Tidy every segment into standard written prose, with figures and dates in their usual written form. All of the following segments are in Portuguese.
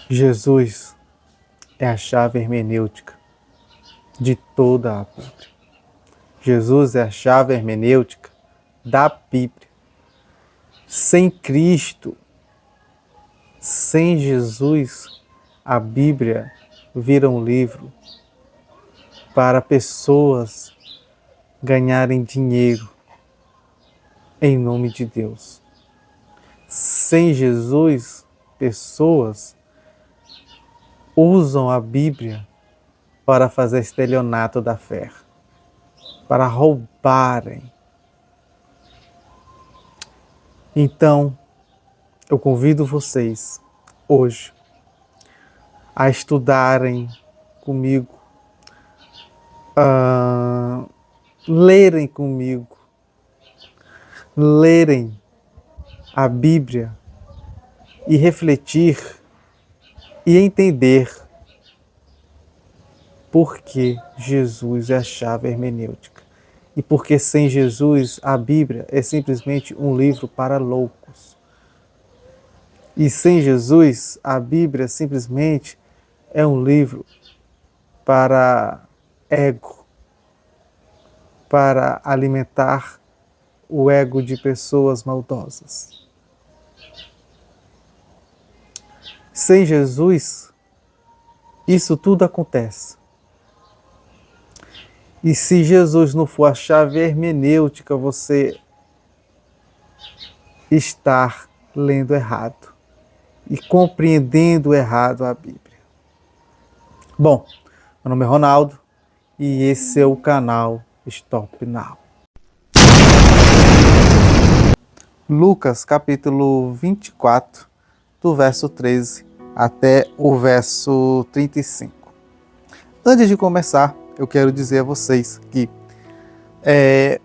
Jesus é a chave hermenêutica de toda a Bíblia. Jesus é a chave hermenêutica da Bíblia. Sem Cristo, sem Jesus, a Bíblia vira um livro para pessoas ganharem dinheiro em nome de Deus. Sem Jesus, pessoas usam a Bíblia para fazer estelionato da fé, para roubarem. Então, eu convido vocês hoje a estudarem comigo, a lerem comigo, lerem a Bíblia e refletir e entender por que Jesus é a chave hermenêutica. E porque sem Jesus a Bíblia é simplesmente um livro para loucos. E sem Jesus a Bíblia simplesmente é um livro para ego, para alimentar o ego de pessoas maldosas. Sem Jesus, isso tudo acontece. E se Jesus não for a chave hermenêutica, você está lendo errado e compreendendo errado a Bíblia. Bom, meu nome é Ronaldo e esse é o canal Stop Now. Lucas capítulo 24, do verso 13 até o verso 35. Antes de começar, eu quero dizer a vocês que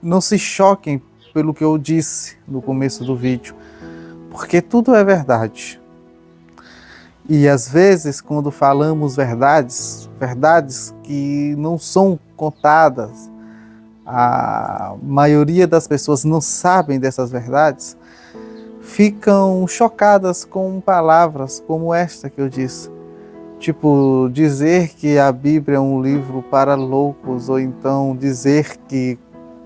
não se choquem pelo que eu disse no começo do vídeo, porque tudo é verdade. E às vezes, quando falamos verdades que não são contadas, a maioria das pessoas não sabem dessas verdades, ficam chocadas com palavras como esta que eu disse. Tipo, dizer que a Bíblia é um livro para loucos, ou então dizer que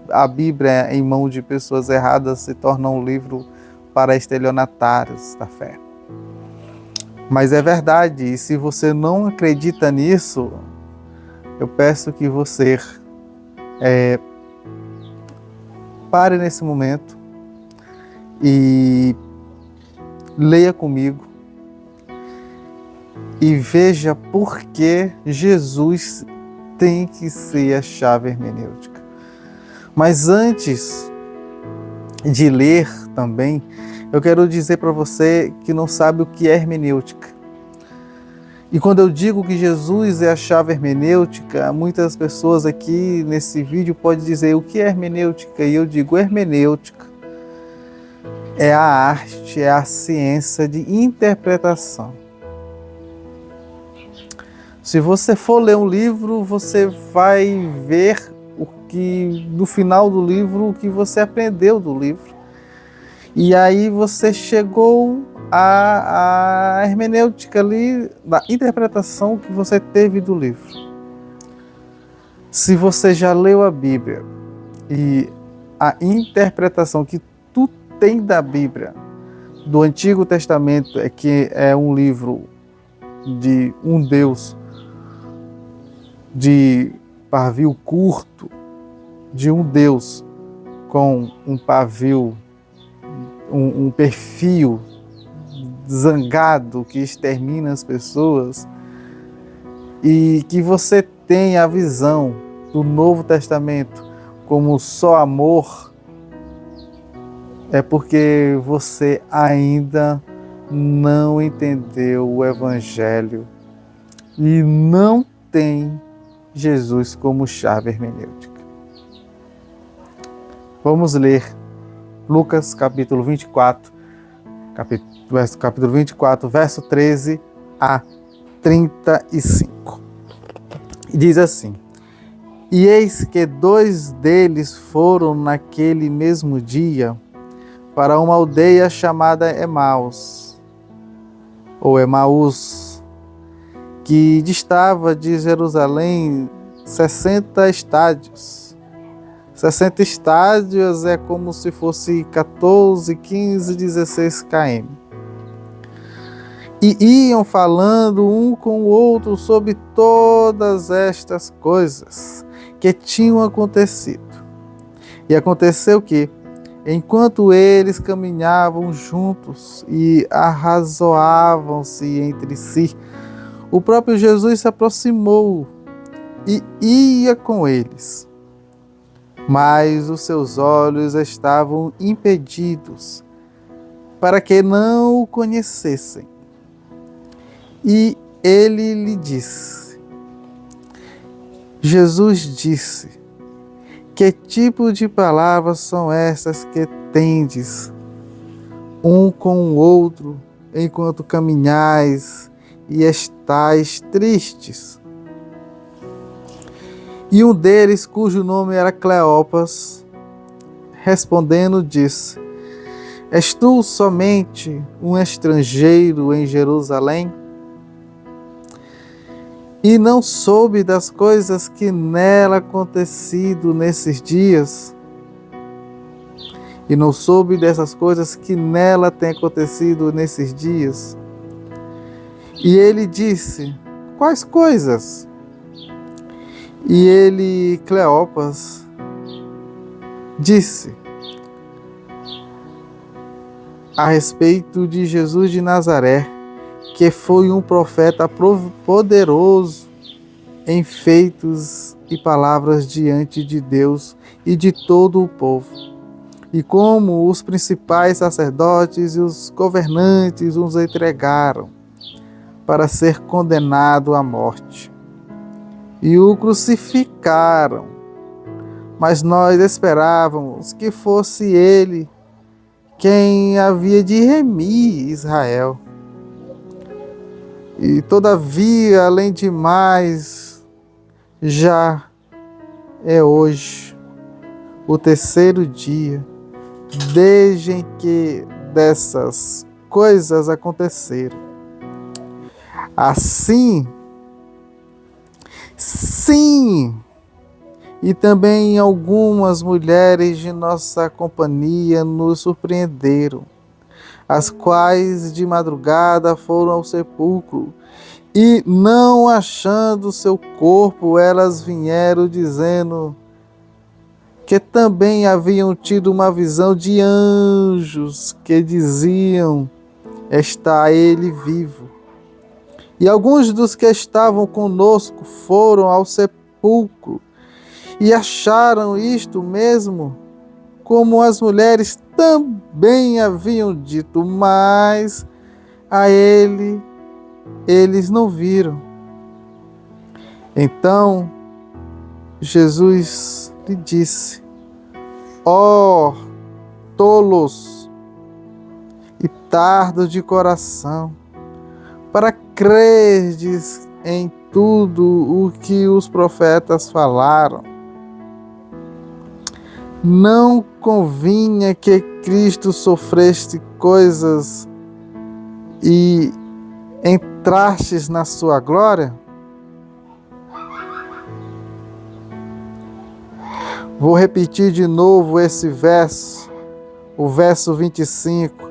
a Bíblia em mão de pessoas erradas se torna um livro para estelionatários da fé. Mas é verdade, e se você não acredita nisso, eu peço que você pare nesse momento e leia comigo e veja por que Jesus tem que ser a chave hermenêutica. Mas antes de ler também, eu quero dizer para você que não sabe o que é hermenêutica. E quando eu digo que Jesus é a chave hermenêutica, muitas pessoas aqui nesse vídeo podem dizer o que é hermenêutica, e eu digo hermenêutica é a arte, é a ciência de interpretação. Se você for ler um livro, você vai ver no final do livro, o que você aprendeu do livro. E aí você chegou à hermenêutica ali, da interpretação que você teve do livro. Se você já leu a Bíblia e a interpretação que tu tem da Bíblia, do Antigo Testamento, é que é um livro de um Deus de pavio curto, de um Deus com um pavio, um perfil zangado que extermina as pessoas, e que você tem a visão do Novo Testamento como só amor, é porque você ainda não entendeu o Evangelho e não tem Jesus como chave hermenêutica. Vamos ler Lucas capítulo 24, verso 13 a 35. E diz assim: E eis que 2 deles foram naquele mesmo dia para uma aldeia chamada Emaús, ou Emaús, que distava de Jerusalém 60 estádios. 60 estádios é como se fosse 14, 15, 16 km. E iam falando um com o outro sobre todas estas coisas que tinham acontecido. E aconteceu que, enquanto eles caminhavam juntos e arrazoavam-se entre si, o próprio Jesus se aproximou e ia com eles. Mas os seus olhos estavam impedidos, para que não o conhecessem. E ele lhe disse, Jesus disse, que tipo de palavras são essas que tendes um com o outro, enquanto caminhais e estáis tristes? E um deles, cujo nome era Cleopas, respondendo, disse, És tu somente um estrangeiro em Jerusalém? E não soube das coisas que nela acontecido nesses dias? E não soube dessas coisas que nela têm acontecido nesses dias? E ele disse, quais coisas? E ele, Cleopas, disse, a respeito de Jesus de Nazaré, que foi um profeta poderoso em feitos e palavras diante de Deus e de todo o povo. E como os principais sacerdotes e os governantes os entregaram para ser condenado à morte. E o crucificaram. Mas nós esperávamos que fosse ele quem havia de remir Israel. E todavia, além de mais, já é hoje o terceiro dia desde que dessas coisas aconteceram. Assim, sim, e também algumas mulheres de nossa companhia nos surpreenderam, as quais de madrugada foram ao sepulcro, e não achando seu corpo, elas vieram dizendo que também haviam tido uma visão de anjos que diziam, está ele vivo. E alguns dos que estavam conosco foram ao sepulcro e acharam isto mesmo, como as mulheres também haviam dito, mas a ele eles não viram. Então Jesus lhe disse, ó tolos e tardos de coração, para crerdes em tudo o que os profetas falaram. Não convinha que Cristo sofresse coisas e entrastes na sua glória? Vou repetir de novo esse verso, o verso 25,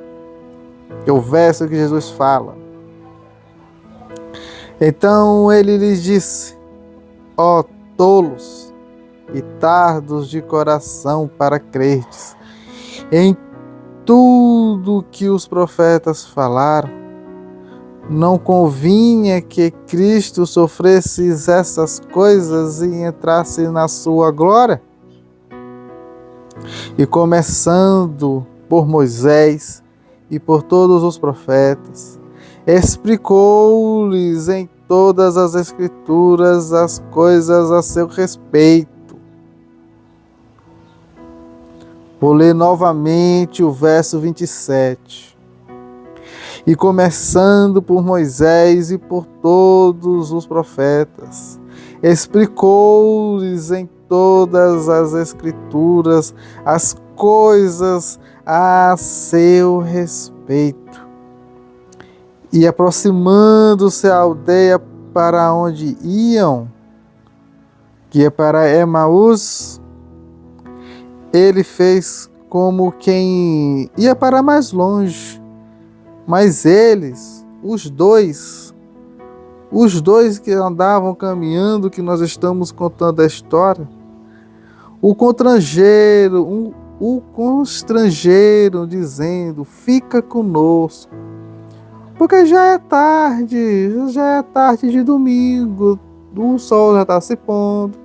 que é o verso que Jesus fala. Então ele lhes disse, ó tolos e tardos de coração para crerdes em tudo que os profetas falaram, não convinha que Cristo sofresse essas coisas e entrasse na sua glória? E começando por Moisés e por todos os profetas, explicou-lhes em todas as Escrituras as coisas a seu respeito. Vou ler novamente o verso 27. E começando por Moisés e por todos os profetas, explicou-lhes em todas as Escrituras as coisas a seu respeito. E aproximando-se à aldeia, para onde iam, que é para Emaús, ele fez como quem ia para mais longe. Mas eles, os dois que andavam caminhando, que nós estamos contando a história, o constrangeram dizendo: fica conosco, porque já é tarde de domingo, o sol já está se pondo,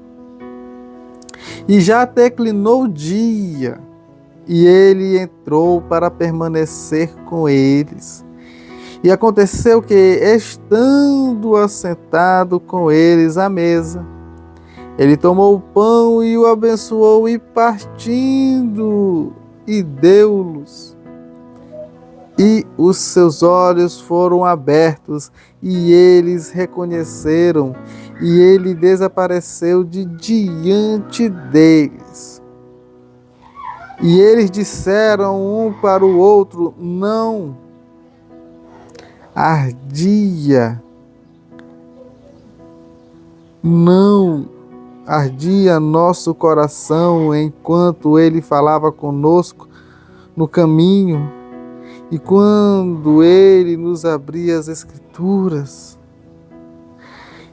e já declinou o dia. E ele entrou para permanecer com eles. E aconteceu que, estando assentado com eles à mesa, ele tomou o pão e o abençoou, e partindo, e deu-los. E os seus olhos foram abertos, e eles reconheceram, e ele desapareceu de diante deles. E eles disseram um para o outro: não ardia nosso coração enquanto ele falava conosco no caminho, e quando ele nos abria as Escrituras?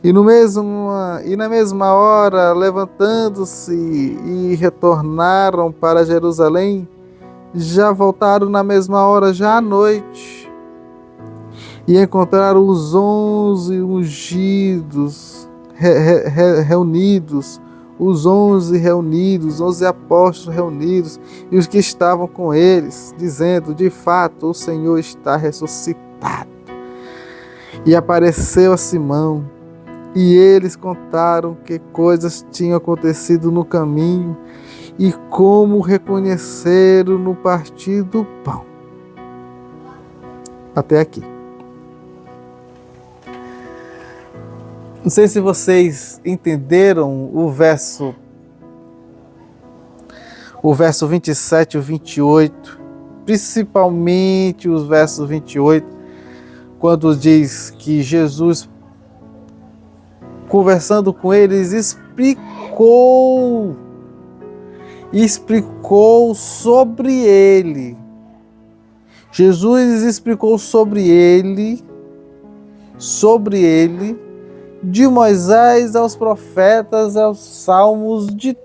E na mesma hora, levantando-se e retornaram para Jerusalém, já voltaram na mesma hora, já à noite, e encontraram os 11 ungidos reunidos, os 11 apóstolos reunidos, e os que estavam com eles, dizendo: de fato, o Senhor está ressuscitado. E apareceu a Simão. E eles contaram que coisas tinham acontecido no caminho e como reconheceram no partir do pão. Até aqui. Não sei se vocês entenderam o verso 27 e o 28, principalmente os versos 28, quando diz que Jesus, conversando com eles, explicou sobre ele. Jesus explicou sobre ele, de Moisés aos profetas, aos salmos, de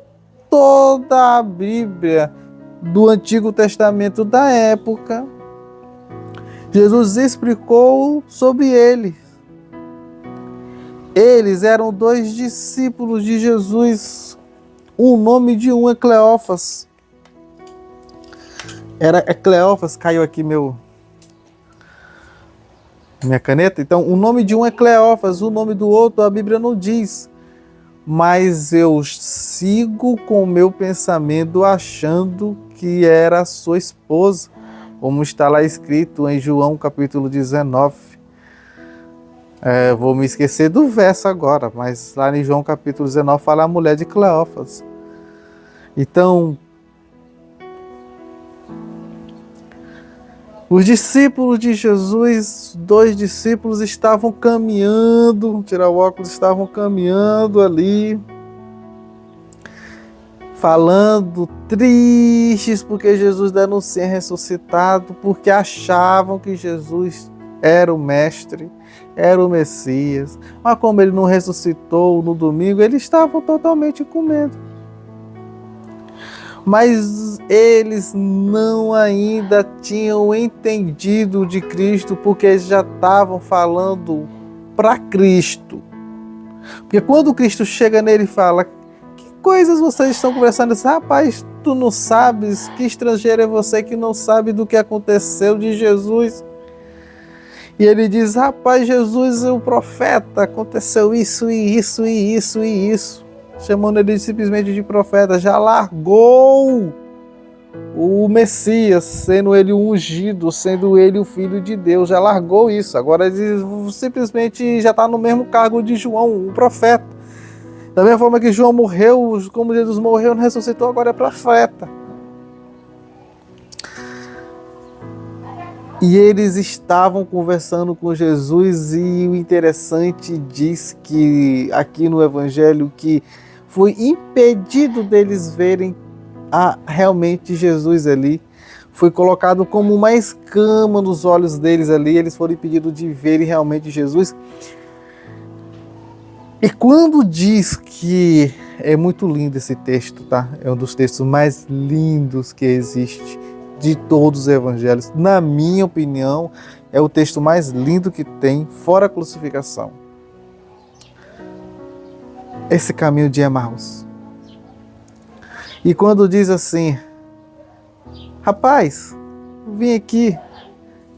toda a Bíblia do Antigo Testamento da época. Jesus explicou sobre ele. Eles eram 2 discípulos de Jesus. O nome de um é Cleófas. Cleófas, caiu aqui minha caneta. Então, o nome de um é Cleófas, o nome do outro a Bíblia não diz. Mas eu sigo com o meu pensamento achando que era a sua esposa, como está lá escrito em João capítulo 19. Vou me esquecer do verso agora, mas lá em João capítulo 19 fala a mulher de Cleófas. Então, os discípulos de Jesus, 2 discípulos, estavam caminhando, tirar o óculos, estavam caminhando ali, falando, tristes porque Jesus ainda não tinha ressuscitado, porque achavam que Jesus era o Mestre, era o Messias. Mas como ele não ressuscitou no domingo, eles estavam totalmente com medo. Mas eles não ainda tinham entendido de Cristo, porque eles já estavam falando para Cristo. Porque quando Cristo chega nele e fala: que coisas vocês estão conversando? Diz: rapaz, tu não sabes? Que estrangeiro é você que não sabe do que aconteceu de Jesus? E ele diz: rapaz, Jesus é o profeta, aconteceu isso e isso e isso e isso. Chamando ele simplesmente de profeta, já largou o Messias, sendo ele o ungido, sendo ele o Filho de Deus, já largou isso. Agora ele simplesmente já está no mesmo cargo de João, o profeta. Da mesma forma que João morreu, como Jesus morreu, não ressuscitou, agora é profeta. E eles estavam conversando com Jesus, e o interessante diz que aqui no Evangelho que foi impedido deles verem realmente Jesus ali. Foi colocado como uma escama nos olhos deles ali, eles foram impedidos de verem realmente Jesus. E quando diz que é muito lindo esse texto, tá? É um dos textos mais lindos que existe de todos os evangelhos. Na minha opinião, é o texto mais lindo que tem, fora a crucificação. Esse caminho de Emaús. E quando diz assim: rapaz, vim aqui,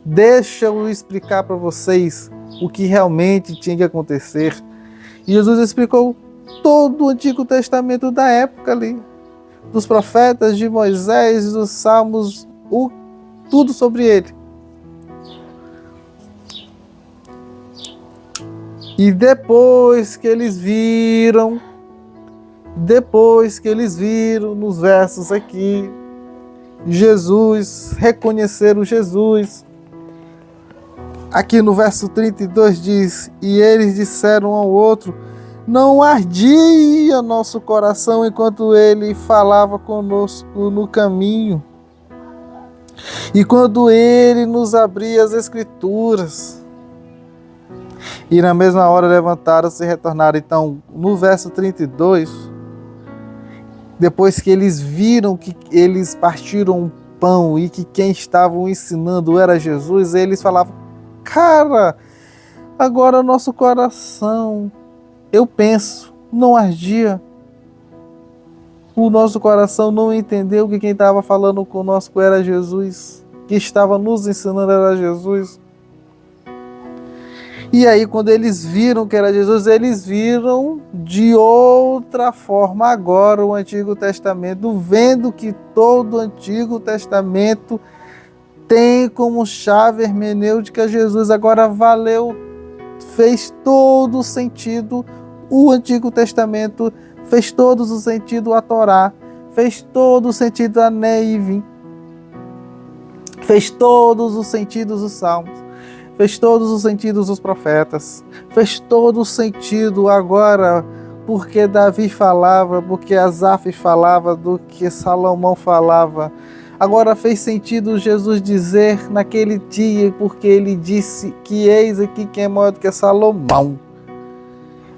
deixa eu explicar para vocês o que realmente tinha que acontecer. E Jesus explicou todo o Antigo Testamento da época ali, dos profetas, de Moisés, dos Salmos, tudo sobre ele. E depois que eles viram nos versos aqui, Jesus, reconheceram Jesus. Aqui no verso 32 diz: e eles disseram um ao outro: não ardia nosso coração enquanto ele falava conosco no caminho, e quando ele nos abria as Escrituras. E na mesma hora levantaram-se e retornaram. Então, no verso 32, depois que eles viram que eles partiram um pão e que quem estavam ensinando era Jesus, eles falavam: cara, agora nosso coração, eu penso, não ardia. O nosso coração não entendeu que quem estava falando conosco era Jesus, que estava nos ensinando era Jesus. E aí, quando eles viram que era Jesus, eles viram de outra forma agora o Antigo Testamento, vendo que todo o Antigo Testamento tem como chave hermenêutica Jesus. Agora fez todo o sentido o Antigo Testamento, fez todo o sentido a Torá, fez todo o sentido a Neivim, fez todos os sentidos os Salmos, fez todos os sentidos os profetas, fez todo o sentido agora, porque Davi falava, porque Asaf falava, do que Salomão falava. Agora fez sentido Jesus dizer naquele dia, porque ele disse que eis aqui quem é maior do que Salomão.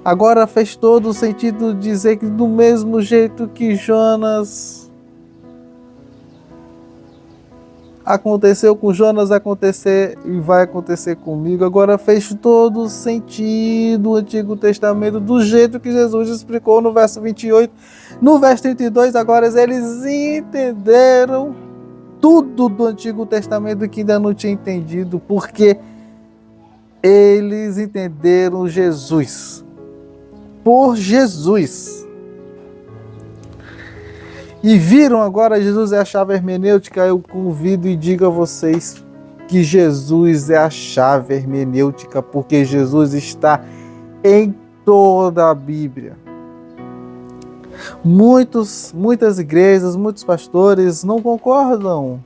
Agora fez todo o sentido dizer que do mesmo jeito que Jonas aconteceu com Jonas, acontecer e vai acontecer comigo. Agora fez todo o sentido o Antigo Testamento do jeito que Jesus explicou no verso 28. No verso 32, agora eles entenderam tudo do Antigo Testamento que ainda não tinha entendido, porque eles entenderam Jesus. Por Jesus. E viram agora Jesus é a chave hermenêutica. Eu convido e digo a vocês que Jesus é a chave hermenêutica, porque Jesus está em toda a Bíblia. Muitas igrejas, muitos pastores não concordam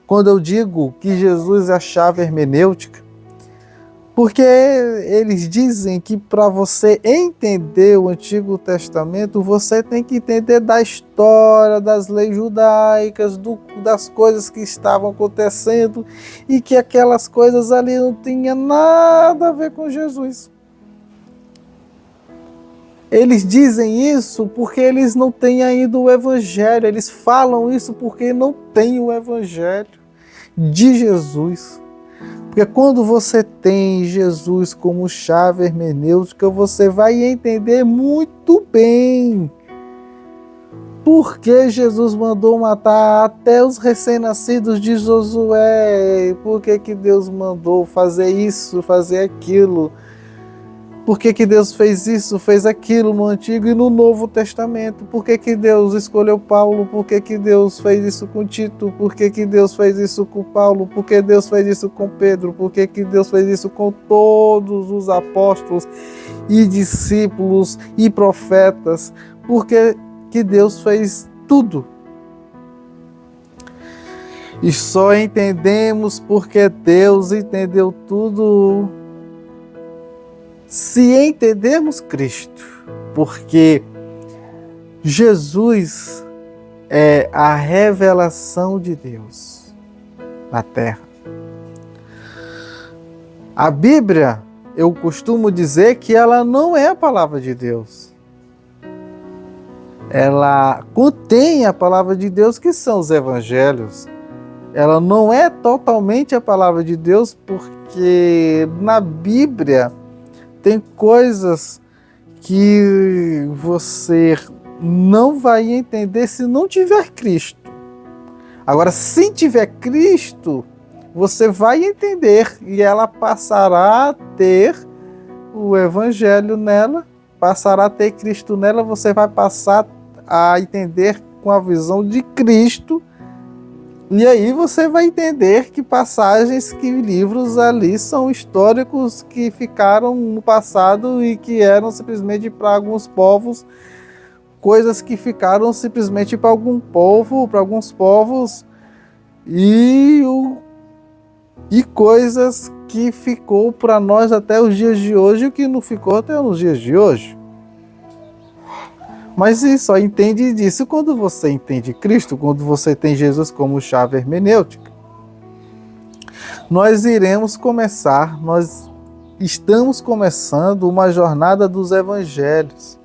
quando eu digo que Jesus é a chave hermenêutica, porque eles dizem que para você entender o Antigo Testamento, você tem que entender da história, das leis judaicas, das coisas que estavam acontecendo, e que aquelas coisas ali não tinham nada a ver com Jesus. Eles dizem isso porque eles não têm ainda o Evangelho, eles falam isso porque não têm o Evangelho de Jesus. Porque quando você tem Jesus como chave hermenêutica, você vai entender muito bem por que Jesus mandou matar até os recém-nascidos de Josué. Por que Deus mandou fazer isso, fazer aquilo. Por que Deus fez isso, fez aquilo no Antigo e no Novo Testamento? Por que Deus escolheu Paulo? Por que Deus fez isso com Tito? Por que Deus fez isso com Paulo? Por que Deus fez isso com Pedro? Por que Deus fez isso com todos os apóstolos e discípulos e profetas? Por que Deus fez tudo? E só entendemos porque Deus entendeu tudo se entendermos Cristo. Porque Jesus é a revelação de Deus na terra. A Bíblia, eu costumo dizer que ela não é a palavra de Deus. Ela contém a palavra de Deus, que são os evangelhos. Ela não é totalmente a palavra de Deus, porque na Bíblia tem coisas que você não vai entender se não tiver Cristo. Agora, se tiver Cristo, você vai entender e ela passará a ter o Evangelho nela, passará a ter Cristo nela, você vai passar a entender com a visão de Cristo. E aí você vai entender que passagens, que livros ali são históricos que ficaram no passado e que eram simplesmente para alguns povos, coisas que ficaram simplesmente para algum povo, para alguns povos, e coisas que ficou para nós até os dias de hoje e que não ficou até os dias de hoje. Mas você só entende disso quando você entende Cristo, quando você tem Jesus como chave hermenêutica. Nós estamos começando uma jornada dos evangelhos.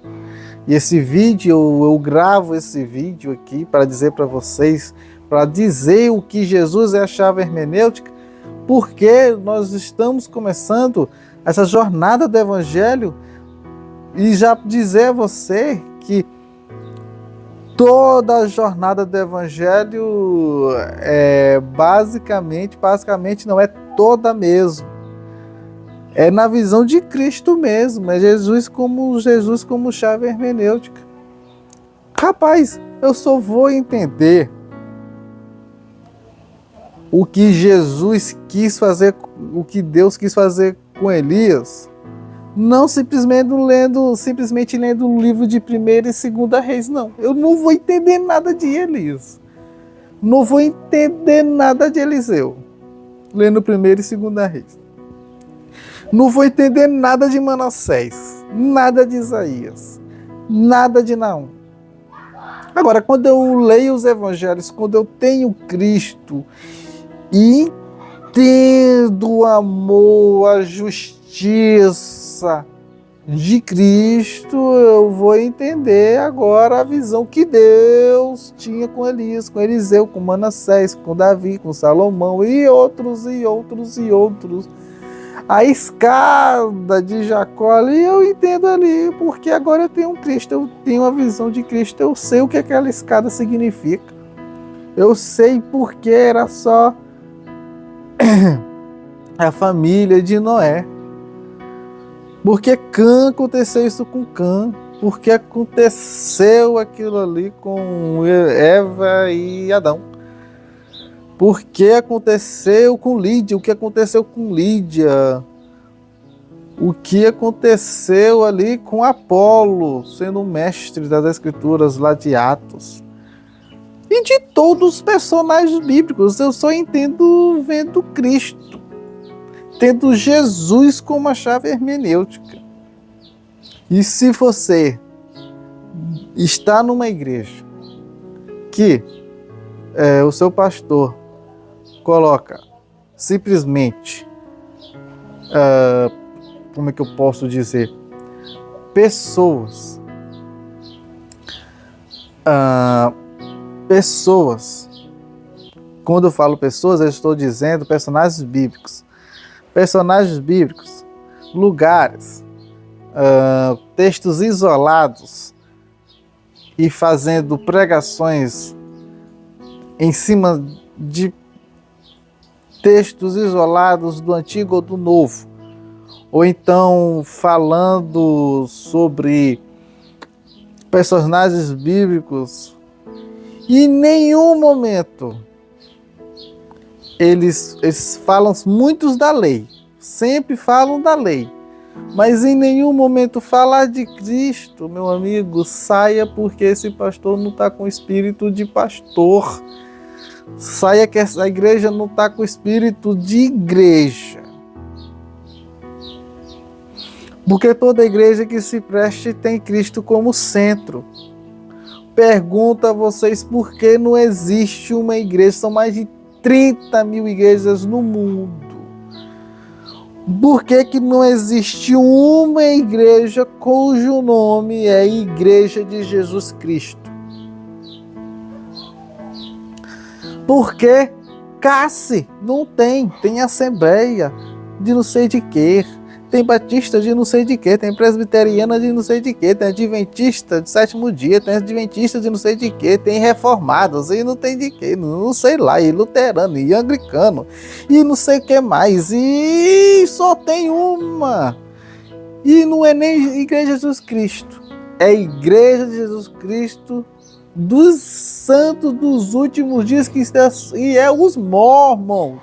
E esse vídeo, eu gravo esse vídeo aqui para dizer para vocês, para dizer o que Jesus é a chave hermenêutica, porque nós estamos começando essa jornada do evangelho e já dizer a você que toda a jornada do Evangelho basicamente não é toda mesmo. É na visão de Cristo mesmo, é Jesus como chave hermenêutica. Rapaz, eu só vou entender o que Jesus quis fazer, o que Deus quis fazer com Elias, não simplesmente lendo o livro de 1ª e 2ª Reis, não. Eu não vou entender nada de Elias. Não vou entender nada de Eliseu, lendo 1ª e 2ª Reis. Não vou entender nada de Manassés, nada de Isaías, nada de Naum. Agora, quando eu leio os evangelhos, quando eu tenho Cristo e entendo o amor, a justiça de Cristo, eu vou entender agora a visão que Deus tinha com Elias, com Eliseu, com Manassés, com Davi, com Salomão e outros. A escada de Jacó ali, eu entendo ali, porque agora eu tenho Cristo, eu tenho a visão de Cristo, eu sei o que aquela escada significa. Eu sei porque era só a família de Noé. Porque Cã aconteceu isso com Cã? Porque aconteceu aquilo ali com Eva e Adão? Porque aconteceu com Lídia? O que aconteceu com Lídia? O que aconteceu ali com Apolo, sendo o mestre das escrituras lá de Atos? E de todos os personagens bíblicos, eu só entendo vendo Cristo, tendo Jesus como a chave hermenêutica. E se você está numa igreja que o seu pastor coloca simplesmente, como é que eu posso dizer, pessoas, quando eu falo pessoas, eu estou dizendo personagens bíblicos, lugares, textos isolados e fazendo pregações em cima de textos isolados do Antigo ou do Novo, ou então falando sobre personagens bíblicos, e em nenhum momento eles falam muitos da lei, sempre falam da lei, mas em nenhum momento falar de Cristo, meu amigo, saia, porque esse pastor não está com espírito de pastor. Saia que essa igreja não está com o espírito de igreja. Porque toda igreja que se preste tem Cristo como centro. Pergunto a vocês por que não existe uma igreja. São mais de 30 mil igrejas no mundo. Por que não existe uma igreja cujo nome é Igreja de Jesus Cristo? Porque Cassi não tem. Tem Assembleia de não sei de quê. Tem Batista de não sei de quê. Tem Presbiteriana de não sei de quê. Tem Adventista de sétimo dia. Tem Adventista de não sei de quê. Tem Reformados e não tem de quê. Não sei lá. E Luterano e Anglicano. E não sei o que mais. E só tem uma. E não é nem Igreja de Jesus Cristo. É Igreja de Jesus Cristo dos santos dos últimos dias, e é os mormons.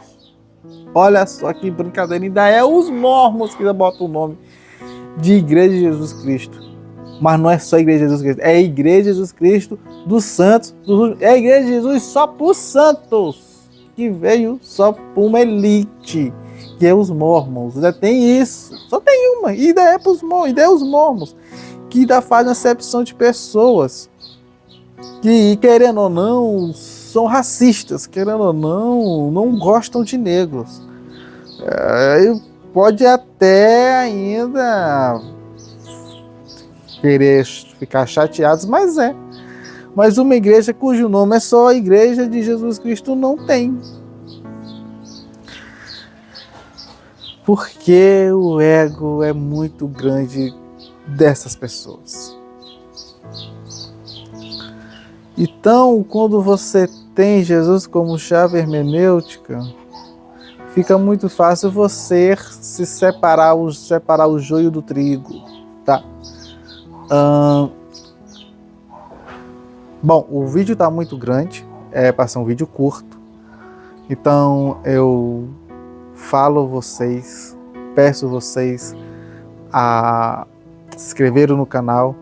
Olha só que brincadeira, ainda é os mormons que botam o nome de Igreja de Jesus Cristo. Mas não é só Igreja de Jesus Cristo, é Igreja de Jesus Cristo dos santos, é a Igreja de Jesus só para os santos, que veio só para uma elite, que é os mormons. Ainda tem isso, só tem uma, e ainda é para os mormons, ainda é os mormons, que ainda fazem acepção de pessoas, que, querendo ou não, são racistas, querendo ou não, não gostam de negros. Pode até ainda querer ficar chateados, mas é. Mas uma igreja cujo nome é só a Igreja de Jesus Cristo não tem. Porque o ego é muito grande dessas pessoas. Então, quando você tem Jesus como chave hermenêutica, fica muito fácil você se separar o joio do trigo, tá? Bom, o vídeo está muito grande, é para ser um vídeo curto, então eu peço vocês a se inscreverem no canal,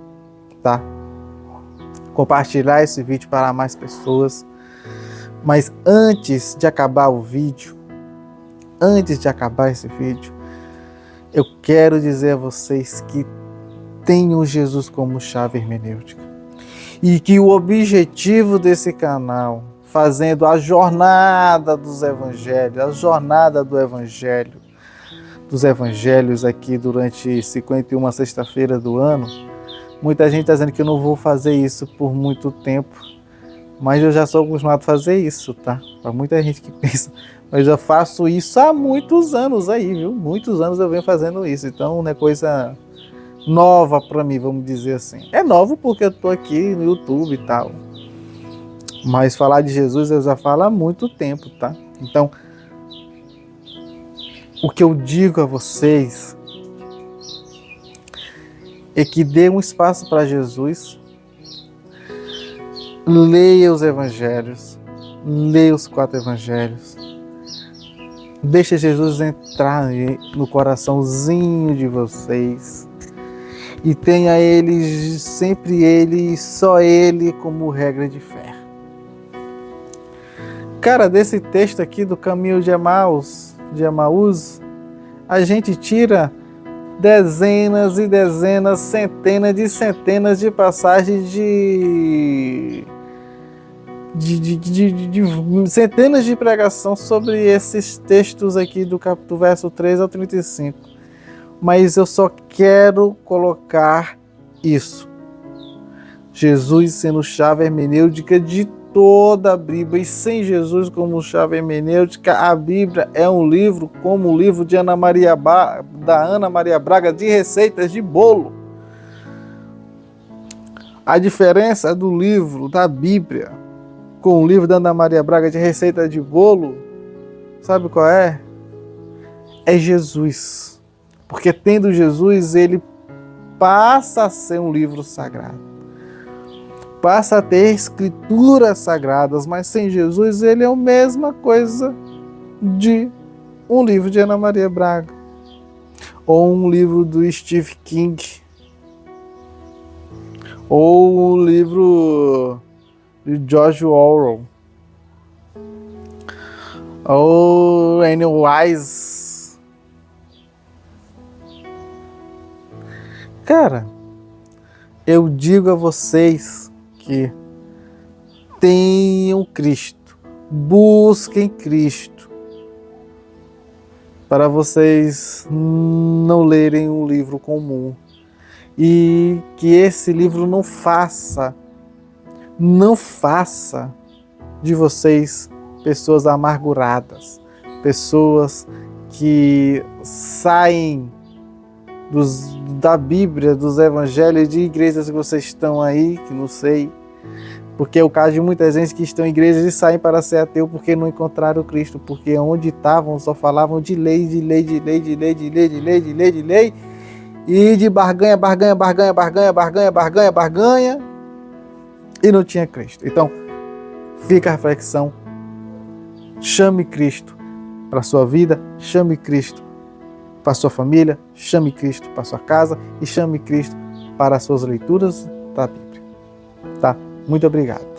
tá? Compartilhar esse vídeo para mais pessoas. Mas antes de acabar esse vídeo, eu quero dizer a vocês que tenham Jesus como chave hermenêutica. E que o objetivo desse canal, fazendo a jornada dos evangelhos, dos evangelhos aqui durante 51 sexta-feira do ano, muita gente está dizendo que eu não vou fazer isso por muito tempo, mas eu já sou acostumado a fazer isso, tá? Para muita gente que pensa, mas eu já faço isso há muitos anos aí, viu? Muitos anos eu venho fazendo isso, então não é coisa nova para mim, vamos dizer assim. É novo porque eu tô aqui no YouTube e tal, mas falar de Jesus eu já falo há muito tempo, tá? Então, o que eu digo a vocês é que dê um espaço para Jesus, leia os evangelhos, leia os 4 evangelhos, deixa Jesus entrar no coraçãozinho de vocês e tenha ele, sempre ele e só ele como regra de fé. Cara, desse texto aqui do caminho de Emaús, a gente tira dezenas e dezenas, centenas de passagens de centenas de pregação sobre esses textos aqui do verso 3 ao 35. Mas eu só quero colocar isso. Jesus sendo chave hermenêutica de toda a Bíblia, e sem Jesus como chave hermenêutica, a Bíblia é um livro como o livro de da Ana Maria Braga de receitas de bolo. A diferença do livro da Bíblia com o livro da Ana Maria Braga de receita de bolo, sabe qual é? É Jesus. Porque tendo Jesus, ele passa a ser um livro sagrado. Passa a ter escrituras sagradas, mas sem Jesus ele é a mesma coisa de um livro de Ana Maria Braga. Ou um livro do Stephen King. Ou um livro de George Orwell. Oh, anyways. Cara, eu digo a vocês que tenham Cristo, busquem Cristo, para vocês não lerem um livro comum e que esse livro não faça de vocês pessoas amarguradas, pessoas que saem da Bíblia, dos evangelhos, de igrejas que vocês estão aí, que não sei, porque é o caso de muita gente que estão em igrejas e saem para ser ateu porque não encontraram Cristo, porque onde estavam só falavam de lei, e de barganha, e não tinha Cristo. Então, fica a reflexão, chame Cristo para a sua vida, chame Cristo para a sua família, chame Cristo para a sua casa e chame Cristo para as suas leituras da Bíblia. Tá? Muito obrigado.